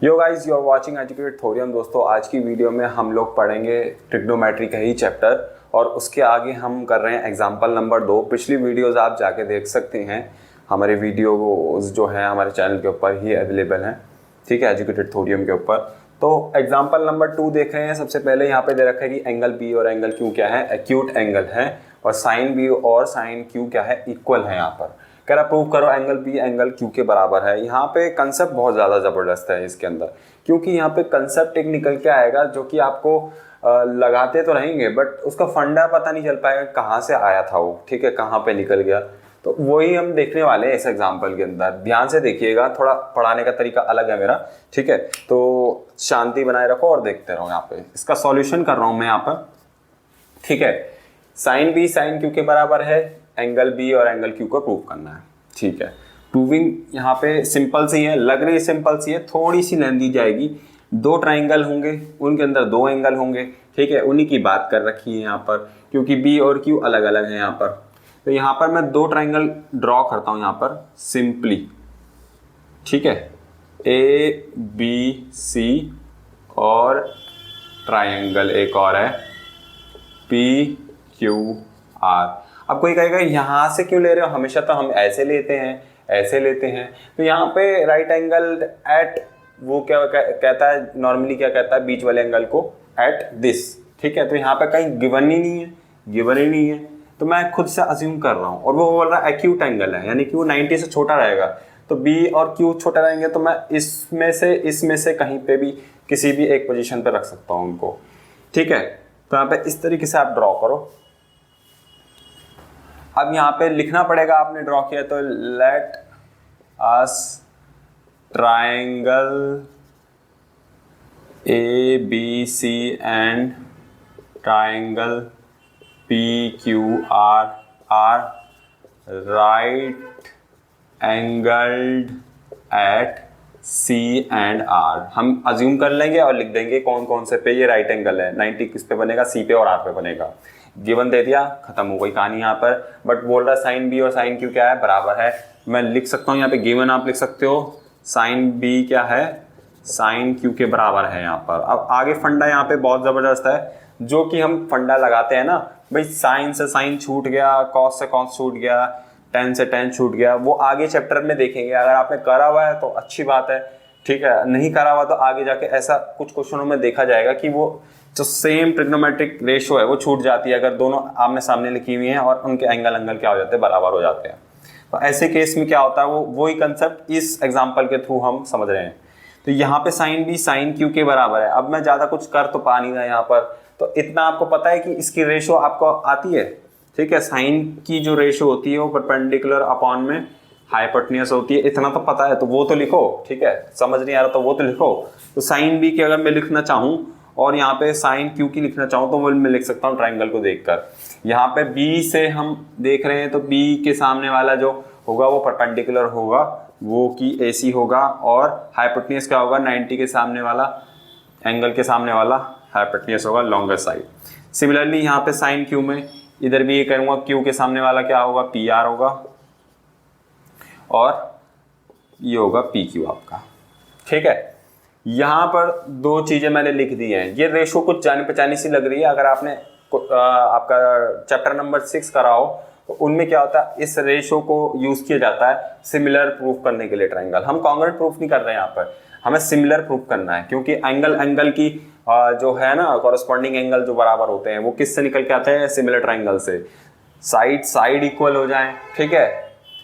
Yo guys, you are watching Educated Thorium. दोस्तों, आज की वीडियो में हम लोग पढ़ेंगे ट्रिग्नोमेट्री का ही चैप्टर और उसके आगे हम कर रहे हैं एग्जांपल नंबर 2। पिछली वीडियोस आप जाके देख सकते हैं, हमारे वीडियोस जो है हमारे चैनल के ऊपर ही अवेलेबल हैं, ठीक है, एजुकेटेड थोरियम के ऊपर। तो एग्जाम्पल नंबर 2 देख रहे हैं। सबसे पहले यहाँ पे दे रखा है कि एंगल बी और एंगल क्यू क्या है, एक्यूट एंगल है, और साइन बी और साइन क्यू क्या है, इक्वल है। यहाँ पर कह रहा प्रूव करो एंगल बी एंगल क्यू के बराबर है। यहाँ पे कंसेप्ट बहुत ज़्यादा ज़बरदस्त है इसके अंदर, क्योंकि यहाँ पे कंसेप्ट एक निकल के आएगा जो कि आपको लगाते तो रहेंगे बट उसका फंडा पता नहीं चल पाएगा कहाँ से आया था वो, ठीक है, कहाँ पे निकल गया। तो वही हम देखने वाले हैं इस एग्जाम्पल के अंदर। ध्यान से देखिएगा, थोड़ा पढ़ाने का तरीका अलग है मेरा, ठीक है। तो शांति बनाए रखो और देखते रहो। यहाँ पे इसका सॉल्यूशन कर रहा हूँ मैं यहाँ पर, ठीक है। साइन बी साइन क्यू के बराबर है, एंगल बी और एंगल क्यू को प्रूव करना है, ठीक है। प्रूविंग यहाँ पे सिंपल सी है, लग रही सिंपल सी है, थोड़ी सी लेंथ दी जाएगी। दो ट्राइंगल होंगे, उनके अंदर दो एंगल होंगे, ठीक है, उन्हीं की बात कर रखी है यहाँ पर, क्योंकि बी और क्यू अलग अलग है यहाँ पर। तो यहाँ पर मैं दो ट्राइंगल ड्रॉ करता हूँ यहाँ पर सिंपली, ठीक है, ए बी सी और ट्राइंगल एक और है पी क्यू आर। अब कोई कहेगा यहाँ से क्यों ले रहे हो, हमेशा तो हम ऐसे लेते हैं, ऐसे लेते हैं। तो यहाँ पे राइट एंगल एट वो क्या कहता है, नॉर्मली क्या कहता है, बीच वाले एंगल को एट दिस, ठीक है। तो यहाँ पे कहीं गिवन ही नहीं है, गिवन ही नहीं है, तो मैं खुद से अज्यूम कर रहा हूँ। और वो बोल रहा है एक्यूट एंगल है, यानी कि वो 90 से छोटा रहेगा। तो बी और क्यू छोटा रहेंगे, तो मैं इसमें से कहीं पे भी किसी भी एक पोजीशन पे रख सकता हूँ उनको, ठीक है। तो यहाँ पे इस तरीके से आप ड्रॉ करो। अब यहाँ पे लिखना पड़ेगा, आपने ड्रॉ किया तो let us triangle A B C and triangle P Q R R right angled at C and R. हम अज्यूम कर लेंगे और लिख देंगे कौन कौन से पे ये राइट एंगल है। 90 किस पे बनेगा, सी पे और आर पे बनेगा। गिवन दे दिया, खत्म हो गई कहानी यहाँ पर। बट बोल रहा है साइन बी और साइन क्यू क्या है, बराबर है। मैं लिख सकता हूँ यहाँ पे गिवन, आप लिख सकते हो साइन बी क्या है, साइन क्यू के बराबर है यहाँ पर। अब आगे फंडा यहाँ पे बहुत ज़बरदस्त है, जो कि हम फंडा लगाते हैं ना भाई, साइन से साइन छूट गया, कॉस से कॉस छूट गया, टेन से टेन छूट गया, वो आगे चैप्टर में देखेंगे। अगर आपने करा हुआ है तो अच्छी बात है, ठीक है, नहीं करा हुआ तो आगे जाके ऐसा कुछ क्वेश्चनों में देखा जाएगा कि वो जो सेम ट्रिग्नोमेट्रिक रेशियो है वो छूट जाती है अगर दोनों आमने सामने लिखी हुई हैं और उनके एंगल क्या हो जाते हैं, बराबर हो जाते हैं। तो ऐसे केस में क्या होता है, वो वही कंसेप्ट इस एग्जांपल के थ्रू हम समझ रहे हैं। तो यहाँ पे साइन बी साइन क्यू के बराबर है। अब मैं ज़्यादा कुछ कर तो पा नहीं रहा यहाँ पर, तो इतना आपको पता है कि इसकी रेशियो आपको आती है, ठीक है। साइन की जो रेशियो होती है वो परपेंडिकुलर अपॉन में हाइपोटेन्यूस होती है, इतना तो पता है, तो वो तो लिखो, ठीक है। समझ नहीं आ रहा तो वो तो लिखो। तो साइन बी की अगर मैं लिखना चाहूँ और यहाँ पे साइन क्यू की लिखना चाहूँ तो वो मैं लिख सकता हूँ ट्राइंगल को देखकर। यहाँ पे बी से हम देख रहे हैं तो बी के सामने वाला जो होगा वो परपेंडिकुलर होगा, वो की ए सी होगा, और हाइपोटेन्यूस क्या होगा, 90 के सामने वाला एंगल के सामने वाला हाइपोटेन्यूस होगा, लॉन्गर साइड। सिमिलरली यहाँ पे साइन क्यू में इधर भी ये करूँगा, क्यू के सामने वाला क्या होगा, पी आर होगा, और ये होगा पी क्यू आपका, ठीक है। यहाँ पर दो चीज़ें मैंने लिख दी हैं। ये रेशो कुछ जानी पहचानी सी लग रही है, अगर आपने आपका चैप्टर नंबर 6 करा हो तो उनमें क्या होता है, इस रेशो को यूज़ किया जाता है सिमिलर प्रूफ करने के लिए ट्राइंगल। हम कॉन्ग्रुएंट प्रूफ नहीं कर रहे हैं यहाँ पर, हमें सिमिलर प्रूफ करना है, क्योंकि एंगल की जो है ना कॉरस्पॉन्डिंग एंगल जो बराबर होते हैं वो किससे निकल के आते हैं, सिमिलर ट्राइंगल से। साइड इक्वल हो जाए, ठीक है,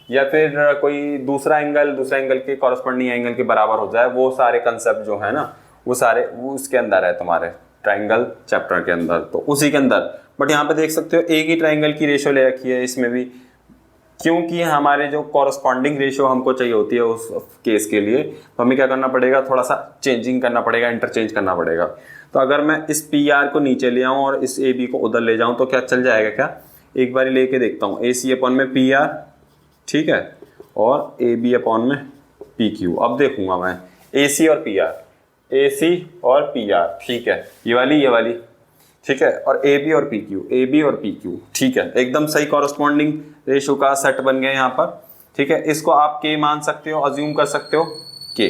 या फिर कोई दूसरा एंगल के कॉरस्पॉन्डिंग एंगल के बराबर हो जाए, वो सारे कंसेप्ट जो है ना वो सारे वो उसके अंदर है तुम्हारे ट्राइंगल चैप्टर के अंदर, तो उसी के अंदर। बट यहाँ पे देख सकते हो एक ही ट्राइंगल की रेशियो ले रखी है इसमें भी, क्योंकि हमारे जो कॉरस्पॉन्डिंग रेशियो हमको चाहिए होती है उस केस के लिए, तो हमें क्या करना पड़ेगा, थोड़ा सा चेंजिंग करना पड़ेगा, इंटरचेंज करना पड़ेगा। तो अगर मैं इस पी आर को नीचे ले आऊँ और इस ए बी को उधर ले जाऊँ तो क्या चल जाएगा, क्या, एक बार लेके देखता हूँ, ए सी अपॉन में पी आर, ठीक है, और ए बी अपॉन में पी क्यू। अब देखूंगा मैं ए सी और पी आर, ए सी और पी आर, ठीक है, ये वाली, ठीक है, और ए बी और पी क्यू, ए बी और पी क्यू, ठीक है, एकदम सही कॉरस्पॉन्डिंग रेशो का सेट बन गया यहाँ पर, ठीक है। इसको आप के मान सकते हो, अज्यूम कर सकते हो के,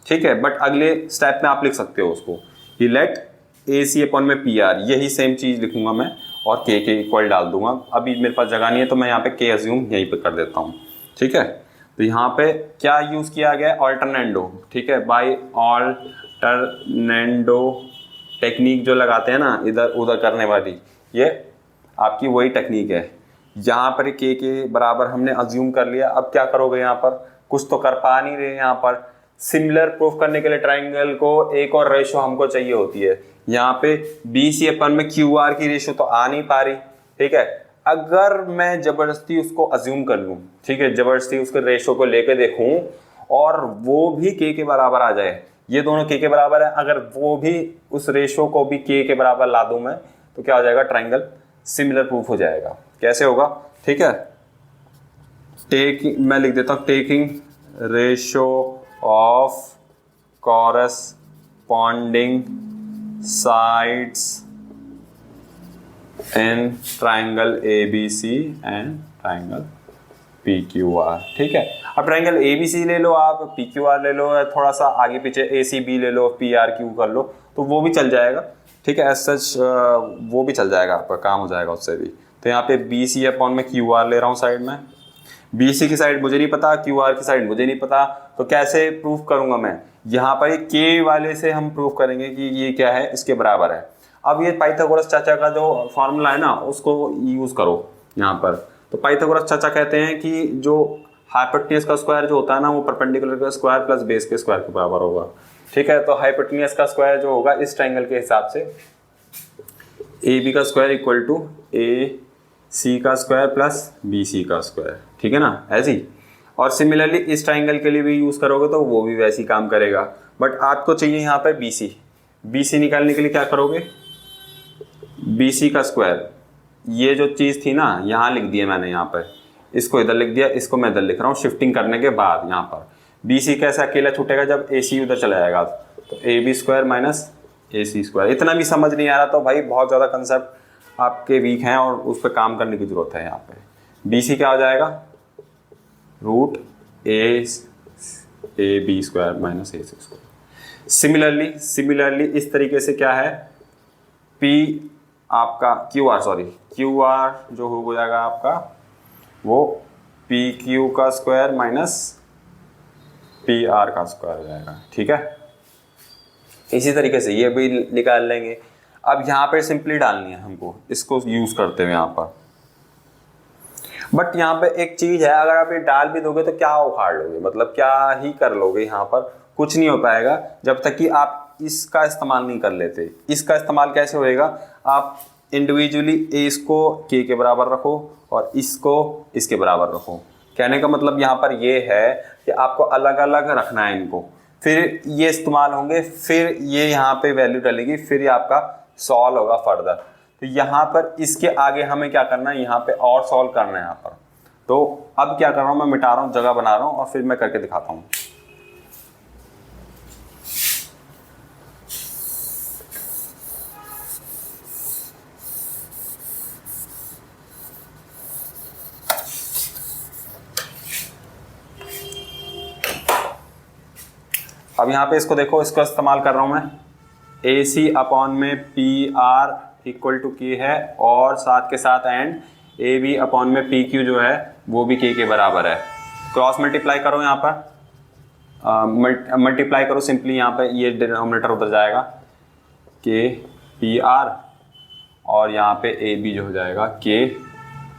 ठीक है, बट अगले स्टेप में आप लिख सकते हो उसको, ये लेट ए सी अपॉन में पी आर, यही सेम चीज़ लिखूंगा मैं और के इक्वल डाल दूंगा। अभी मेरे पास जगह नहीं है तो मैं यहाँ पे के अज्यूम यहीं पे कर देता हूँ। ठीक है, तो यहाँ पे क्या यूज़ किया गया है, ऑल्टरनेंडो। ठीक है, बाय ऑल्टरनेंडो टेक्निक जो लगाते हैं ना इधर उधर करने वाली, ये आपकी वही टेक्निक है। यहाँ पर के बराबर हमने अज्यूम कर लिया। अब क्या करोगे, यहाँ पर कुछ तो कर पा नहीं रहे। यहाँ पर सिमिलर प्रूफ करने के लिए ट्राइंगल को एक और रेशो हमको चाहिए होती है। यहाँ पे बी सी अपन में क्यू आर की रेशो तो आ नहीं पा रही। ठीक है, अगर मैं जबरदस्ती उसको अज्यूम कर लूँ, ठीक है, जबरदस्ती उसके रेशो को लेके देखूँ और वो भी के बराबर आ जाए, ये दोनों के बराबर है, अगर वो भी उस रेशो को भी के बराबर ला दूं मैं, तो क्या हो जाएगा, ट्राइंगल सिमिलर प्रूफ हो जाएगा। कैसे होगा, ठीक है, मैं लिख देता हूँ taking ratio of corresponding sides in triangle ABC and triangle PQR। ठीक है, अब ट्राइंगल ABC ले लो आप, PQR ले लो, थोड़ा सा आगे पीछे ACB ले लो, PRQ कर लो, तो वो भी चल जाएगा। ठीक है, एज सच वो भी चल जाएगा, आपका काम हो जाएगा उससे भी। तो यहाँ पे BC अपॉन में QR ले रहा हूँ साइड में, BC की साइड मुझे नहीं पता, QR की साइड मुझे नहीं पता, तो कैसे प्रूफ करूँगा मैं, यहाँ पर K वाले से हम प्रूफ करेंगे कि ये क्या है, इसके बराबर है। अब ये पाइथागोरस चाचा का जो फॉर्मूला है ना, उसको यूज़ करो यहाँ पर। तो पाइथागोरस चाचा कहते हैं कि जो हाइपोटेन्यूज का स्क्वायर जो होता है ना, वो परपेंडिकुलर का स्क्वायर प्लस बेस के स्क्वायर के बराबर होगा। ठीक है, तो हाइपोटेन्यूज का स्क्वायर जो होगा इस ट्राइंगल के हिसाब से AB का स्क्वायर इक्वल टू AC का स्क्वायर प्लस BC का स्क्वायर। ठीक है ना, ऐसे ही। और सिमिलरली इस ट्राइंगल के लिए भी यूज़ करोगे तो वो भी वैसे ही काम करेगा। बट आपको चाहिए यहाँ पर BC निकालने के लिए क्या करोगे, BC का स्क्वायर, ये जो चीज़ थी ना यहाँ लिख दिया मैंने, यहाँ पर इसको इधर लिख दिया, इसको मैं इधर लिख रहा हूँ शिफ्टिंग करने के बाद। यहाँ पर BC कैसे अकेला छूटेगा जब AC उधर चला जाएगा, तो AB square minus AC square. इतना भी समझ नहीं आ रहा तो भाई बहुत ज़्यादा कंसेप्ट आपके वीक हैं और उस पर काम करने की ज़रूरत है। यहाँ पे BC क्या हो जाएगा, root AB square minus AC square. Similarly इस तरीके से क्या है, P आपका QR जो हो जाएगा आपका वो PQ का स्क्वायर माइनस PR का स्क्वायर हो जाएगा। ठीक है, इसी तरीके से ये भी निकाल लेंगे। अब यहाँ पे सिंपली डालनी है हमको, इसको यूज करते हुए यहाँ पर। बट यहाँ पे एक चीज है, अगर आप ये डाल भी दोगे तो क्या उखाड़ लोगे, मतलब क्या ही कर लोगे, यहाँ पर कुछ नहीं हो पाएगा जब तक कि आप इसका इस्तेमाल नहीं कर लेते। इसका इस्तेमाल कैसे होएगा, आप इंडिविजुअली इसको के बराबर रखो और इसको इसके बराबर रखो। कहने का मतलब यहाँ पर ये है कि आपको अलग अलग रखना है इनको, फिर ये इस्तेमाल होंगे, फिर ये यहाँ पे वैल्यू डलेगी, फिर ये आपका सॉल्व होगा फर्दर। तो यहाँ पर इसके आगे हमें क्या करना है, यहाँ पे और सॉल्व करना है यहाँ पर। तो अब क्या कर रहा हूँ, मैं मिटा रहा हूँ, जगह बना रहा हूँ और फिर मैं करके दिखाता हूँ। अब यहाँ पे इसको देखो, इसका इस्तेमाल कर रहा हूँ मैं, AC अपॉन में PR इक्वल टू K है और साथ के साथ एंड AB अपॉन में PQ जो है वो भी K के बराबर है। क्रॉस मल्टीप्लाई करो यहाँ पर, मल्टीप्लाई करो सिंपली, यहाँ पे ये डिनोमिनेटर उधर जाएगा K PR और यहाँ पे AB जो हो जाएगा K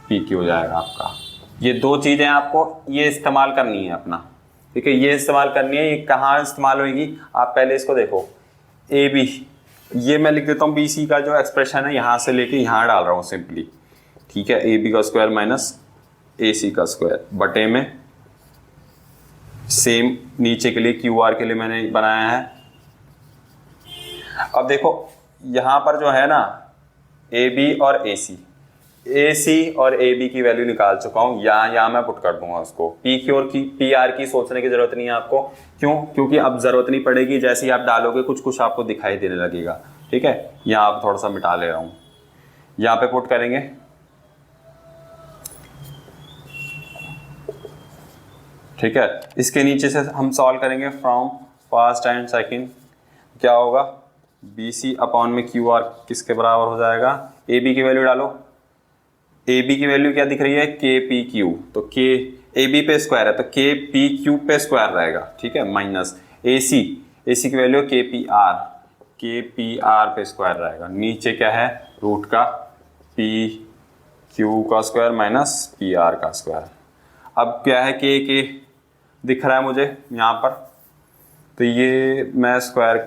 PQ हो जाएगा आपका। ये दो चीज़ें आपको ये इस्तेमाल करनी है अपना। ठीक है, ये इस्तेमाल करनी है। ये कहाँ इस्तेमाल होगी, आप पहले इसको देखो, AB, ये मैं लिख देता हूँ BC का जो एक्सप्रेशन है यहाँ से लेके यहाँ डाल रहा हूँ सिंपली। ठीक है, AB का स्क्वायर माइनस AC का स्क्वायर बटे में सेम नीचे के लिए QR के लिए मैंने बनाया है। अब देखो यहाँ पर जो है ना AB और AC और AB की वैल्यू निकाल चुका हूँ, यहाँ मैं पुट कर दूंगा उसको। PQ और PR की सोचने की जरूरत नहीं है आपको, क्यों, क्योंकि अब जरूरत नहीं पड़ेगी, जैसे ही आप डालोगे कुछ कुछ आपको दिखाई देने लगेगा। ठीक है, यहाँ आप थोड़ा सा मिटा ले रहा हूँ, यहाँ पे पुट करेंगे। ठीक है, इसके नीचे से हम सॉल्व करेंगे फ्रॉम फर्स्ट एंड सेकंड, क्या होगा बी सी अपॉन में क्यू आर किसके बराबर हो जाएगा, ए बी की वैल्यू डालो, ए बी की वैल्यू क्या दिख रही है, के पी क्यू, तो के ए बी पे स्क्वायर है तो के पी क्यू पे स्क्वायर रहेगा, ठीक है, माइनस ए सी की वैल्यू के पी आर पे स्क्वायर रहेगा, नीचे क्या है रूट का पी क्यू का स्क्वायर माइनस पी आर का स्क्वायर। अब क्या है के दिख रहा है मुझे यहाँ पर, तो ये मैं स्क्वायर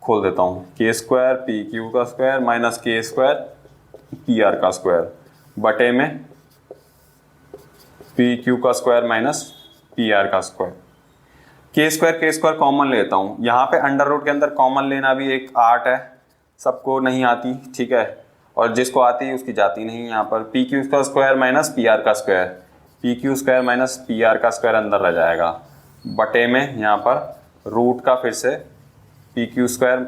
खोल देता हूँ, के स्क्वायर पी क्यू का स्क्वायर माइनस के स्क्वायर पी आर का स्क्वायर बटे में पी क्यू का स्क्वायर माइनस पी आर का स्क्वायर। के स्क्वायर कॉमन लेता हूँ, यहाँ पे अंडर रूट के अंदर कॉमन लेना भी एक आर्ट है, सबको नहीं आती, ठीक है, और जिसको आती है उसकी जाती नहीं। यहाँ पर पी क्यू का स्क्वायर माइनस पी आर का square, P Q square minus P R का स्क्वायर अंदर रह जाएगा बटे में यहाँ पर रूट का फिर से P Q square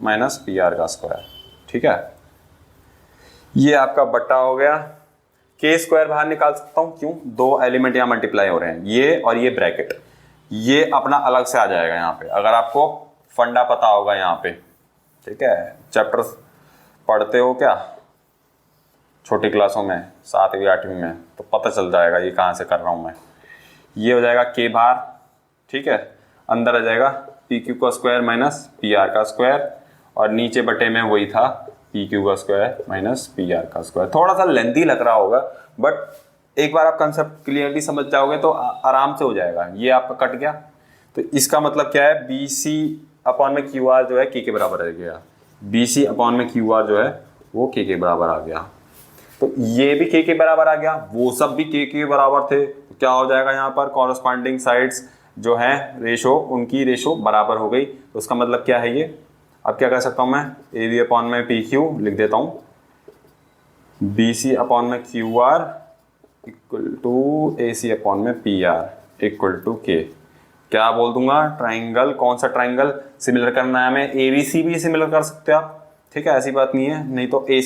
minus P R का स्क्वायर, ठीक है, ये आपका बट्टा हो गया। के स्क्वायर बाहर निकाल सकता हूँ, क्यों, दो एलिमेंट यहाँ मल्टीप्लाई हो रहे हैं, ये और ये ब्रैकेट, ये अपना अलग से आ जाएगा यहाँ पे, अगर आपको फंडा पता होगा यहाँ पे, ठीक है, चैप्टर पढ़ते हो क्या छोटी क्लासों में 7वीं 8वीं में, तो पता चल जाएगा ये कहाँ से कर रहा हूँ मैं। ये हो जाएगा के बाहर, ठीक है, अंदर आ जाएगा पी क्यू का स्क्वायर माइनस पी आर का स्क्वायर, और नीचे बटे में वही था पी क्यू का स्क्वायर माइनस पी आर का स्क्वायर। थोड़ा सा लेंथी लग रहा होगा, बट एक बार आप कंसेप्ट क्लियरली समझ जाओगे तो आराम से हो जाएगा। ये आपका कट गया, तो इसका मतलब क्या है, बी सी अपॉन में क्यू आर जो है के बराबर रह गया, बी सी अपॉन में क्यू आर जो है वो के बराबर आ गया, तो ये भी के बराबर आ गया, वो सब भी के बराबर थे, तो क्या हो जाएगा यहाँ पर कॉरस्पॉन्डिंग साइड्स जो है रेशो, उनकी रेशो बराबर हो गई। तो उसका मतलब क्या है, ये अब क्या कर सकता हूँ मैं, ए बी अपॉन में पी क्यू लिख देता हूँ, बी सी अपॉन में Q R equal to A C upon में P R equal to K. क्या बोल दूंगा, ट्राइंगल, कौन सा ट्राइंगल सिमिलर करना है हमें, ए बी सी भी सिमिलर कर सकते हो आप, ठीक है, ऐसी बात नहीं है, नहीं तो A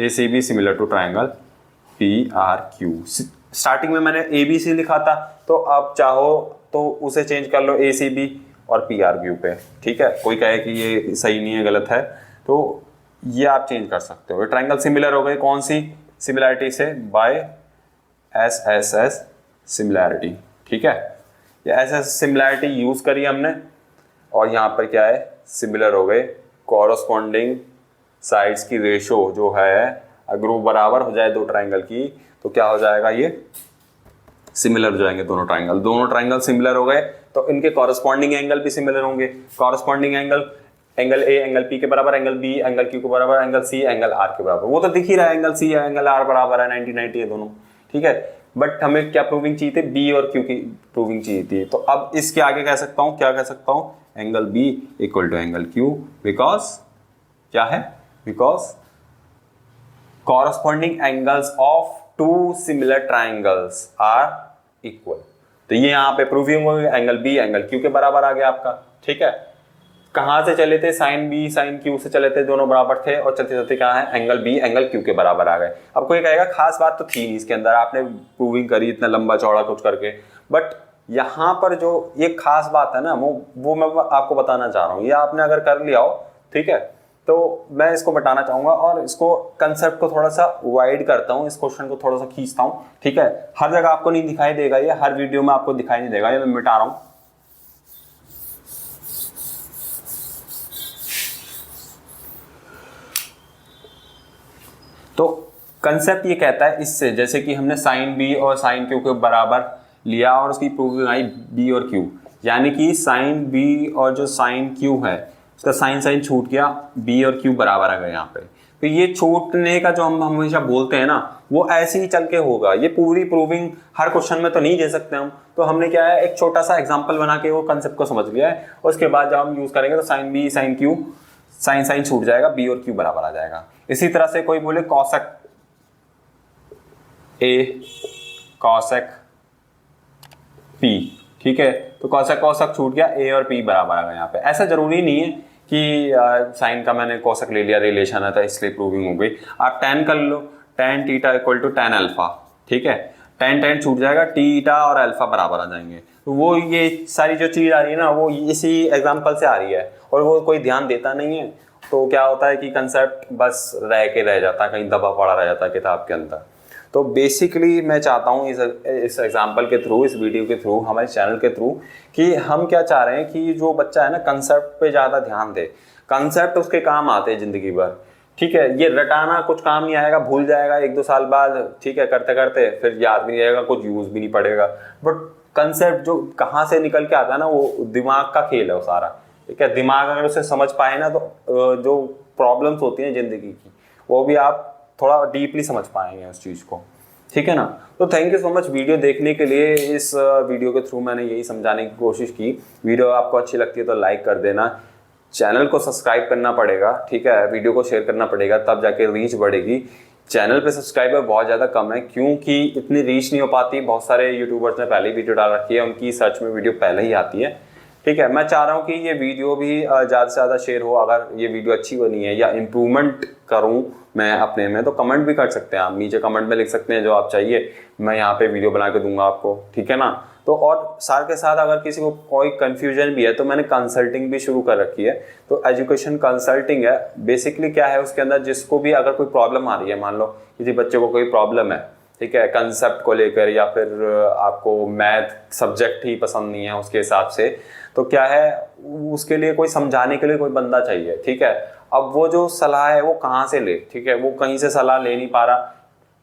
C B similar to triangle P R Q. Starting में मैंने ए बी सी लिखा था, तो आप चाहो तो उसे चेंज कर लो ए सी बी और पी आर क्यू पे, ठीक है, कोई कहे कि ये सही नहीं है गलत है तो ये आप चेंज कर सकते हो। ट्राइंगल सिमिलर हो गए कौन सी सिमिलैरिटी से, by S S S similarity, ठीक है, ये एस एस सिमिलैरिटी यूज करी हमने, और यहाँ पर क्या है सिमिलर हो गए, कॉरस्पॉन्डिंग साइड्स की रेशो जो है अगर वो बराबर हो जाए दो ट्राइंगल की तो क्या हो जाएगा, ये सिमिलर हो जाएंगे दोनों ट्राइंगल सिमिलर हो गए तो इनके कॉरस्पॉन्डिंग एंगल भी सिमिलर होंगे। Corresponding angle A angle P के बराबर, एंगल बी एंगल क्यू के बराबर, एंगल सी एंगल आर के बराबर, वो तो दिख ही रहा है, एंगल सी एंगल आर बराबर है 90-90 है दोनों, ठीक है, बट हमें क्या प्रूविंग चाहिए थी, बी और क्यू की प्रूविंग चाहिए थी। तो अब इसके आगे कह सकता हूँ, क्या कह सकता हूँ, angle B equal to angle Q, because क्या है, because corresponding angles of two similar triangles are equal। तो ये यहाँ पे प्रूविंग हो गई, एंगल बी एंगल क्यू के बराबर आ गया आपका, ठीक है। कहाँ से चले थे, साइन बी साइन क्यू से चले थे, दोनों बराबर थे, और चलते चलते क्या है, एंगल बी एंगल क्यू के बराबर आ गए। अब कोई कहेगा खास बात तो थी नहीं इसके अंदर, आपने प्रूविंग करी इतना लंबा चौड़ा कुछ करके, बट यहाँ पर जो ये खास बात है ना, वो मैं आपको बताना चाह रहा हूँ। ये आपने अगर कर लिया हो, ठीक है, तो मैं इसको बताना चाहूंगा, और इसको कंसेप्ट को थोड़ा सा वाइड करता हूँ, इस क्वेश्चन को थोड़ा सा खींचता हूँ, ठीक है। हर जगह आपको नहीं दिखाई देगा, ये हर वीडियो में आपको दिखाई नहीं देगा, ये मैं मिटा रहा हूँ। तो कंसेप्ट ये कहता है, इससे जैसे कि हमने साइन बी और साइन क्यू के बराबर लिया और उसकी प्रूविंग आई बी और क्यू, यानी कि साइन बी और जो साइन क्यू है उसका साइन साइन छूट गया, बी और क्यू बराबर आ गए यहाँ पे। तो ये छूटने का जो हम हमेशा बोलते हैं ना, वो ऐसे ही चल के होगा। ये पूरी प्रूविंग हर क्वेश्चन में तो नहीं दे सकते हम, तो हमने क्या है, एक छोटा सा एग्जांपल बना के वो कंसेप्ट को समझ लिया है। उसके बाद जब हम यूज करेंगे तो sine B sine Q, sine sine छूट जाएगा, बी और क्यू बराबर आ जाएगा। इसी तरह से कोई बोले कॉसेक ए कॉसेक पी, ठीक है, तो कॉसेक कॉसेक छूट गया, ए और पी बराबर आ गया यहाँ पे। ऐसा जरूरी नहीं है कि साइन का मैंने कॉसेक ले लिया, रिलेशन है तो इसलिए प्रूविंग हो गई। आप टैन कर लो, tan theta equal to tan alpha, ठीक है, tan छूट जाएगा, थीटा और अल्फा बराबर आ जाएंगे। तो वो ये सारी जो चीज़ आ रही है ना वो इसी एग्जाम्पल से आ रही है, और वो कोई ध्यान देता नहीं है। तो क्या होता है कि कंसेप्ट बस रह जाता है, कहीं दबा पड़ा रह जाता है किताब के अंदर। तो बेसिकली मैं चाहता हूँ इस एग्जाम्पल के थ्रू, इस वीडियो के थ्रू, हमारे चैनल के थ्रू, कि हम क्या चाह रहे हैं कि जो बच्चा है ना कंसेप्ट पे ज़्यादा ध्यान दे। कंसेप्ट उसके काम आते हैं ज़िंदगी भर, ठीक है। ये रटाना कुछ काम नहीं आएगा, भूल जाएगा 1-2 साल बाद, ठीक है, करते करते फिर याद भी नहीं रहेगा, कुछ यूज़ भी नहीं पड़ेगा। बट कंसेप्ट जो कहाँ से निकल के आता है ना, वो दिमाग का खेल है वो सारा, ठीक है। दिमाग अगर उसे समझ पाए ना तो जो प्रॉब्लम्स होती हैं ज़िंदगी की वो भी आप थोड़ा डीपली समझ पाएंगे उस चीज़ को, ठीक है ना। तो thank you so much video देखने के लिए। इस वीडियो के थ्रू मैंने यही समझाने की कोशिश की। वीडियो आपको अच्छी लगती है तो लाइक कर देना, चैनल को सब्सक्राइब करना पड़ेगा, ठीक है, वीडियो को शेयर करना पड़ेगा, तब जाके रीच बढ़ेगी। चैनल पे सब्सक्राइबर बहुत ज़्यादा कम है क्योंकि इतनी रीच नहीं हो पाती। बहुत सारे यूट्यूबर्स ने पहले ही वीडियो डाल रखी है, उनकी सर्च में वीडियो पहले ही आती है, ठीक है। मैं चाह रहा हूँ कि ये वीडियो भी ज़्यादा से ज़्यादा शेयर हो। अगर ये वीडियो अच्छी बनी है या इम्प्रूवमेंट करूँ मैं अपने में, तो कमेंट भी कर सकते हैं आप, नीचे कमेंट में लिख सकते हैं जो आप चाहिए, मैं यहाँ पे वीडियो बना के दूंगा आपको, ठीक है ना। तो और साथ के साथ अगर किसी को कोई कन्फ्यूजन भी है तो मैंने कंसल्टिंग भी शुरू कर रखी है। तो एजुकेशन कंसल्टिंग है, बेसिकली क्या है उसके अंदर, जिसको भी अगर कोई प्रॉब्लम आ रही है, मान लो किसी बच्चे को कोई प्रॉब्लम है, ठीक है, कंसेप्ट को लेकर, या फिर आपको मैथ सब्जेक्ट ही पसंद नहीं है उसके हिसाब से, तो क्या है उसके लिए कोई समझाने के लिए कोई बंदा चाहिए, ठीक है। अब वो जो सलाह है वो कहाँ से ले, ठीक है, वो कहीं से सलाह ले नहीं पा रहा।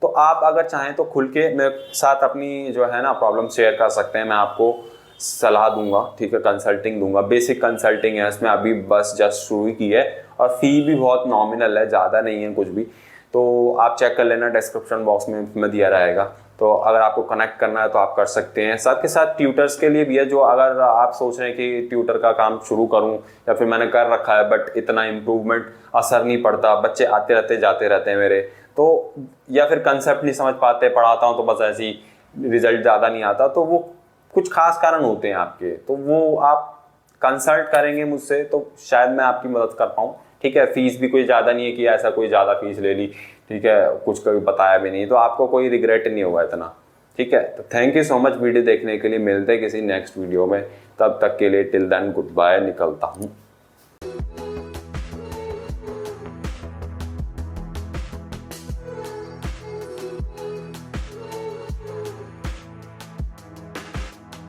तो आप अगर चाहें तो खुल के मेरे साथ अपनी जो है ना प्रॉब्लम शेयर कर सकते हैं, मैं आपको सलाह दूंगा, ठीक है, कंसल्टिंग दूंगा। बेसिक कंसल्टिंग है, इसमें अभी बस जस्ट शुरू ही की है, और फी भी बहुत नॉमिनल है, ज़्यादा नहीं है कुछ भी। तो आप चेक कर लेना, डिस्क्रिप्शन बॉक्स में दिया रहेगा। तो अगर आपको कनेक्ट करना है तो आप कर सकते हैं। साथ के साथ ट्यूटर्स के लिए भी है, जो अगर आप सोच रहे हैं कि ट्यूटर का काम शुरू करूं, या फिर मैंने कर रखा है बट इतना इम्प्रूवमेंट असर नहीं पड़ता, बच्चे आते रहते जाते रहते हैं मेरे, तो या फिर कंसेप्ट नहीं समझ पाते, पढ़ाता हूं तो बस ऐसे ही रिजल्ट ज़्यादा नहीं आता, तो वो कुछ खास कारण होते हैं आपके, तो वो आप कंसल्ट करेंगे मुझसे तो शायद मैं आपकी मदद कर पाऊँ, ठीक है। फीस भी कोई ज़्यादा नहीं है कि ऐसा कोई ज़्यादा फीस ले ली, ठीक है, कुछ कभी बताया भी नहीं, तो आपको कोई रिग्रेट नहीं होगा इतना, ठीक है। तो thank you so much video देखने के लिए। मिलते हैं किसी नेक्स्ट वीडियो में, तब तक के लिए टिल देन गुड बाय, निकलता हूँ।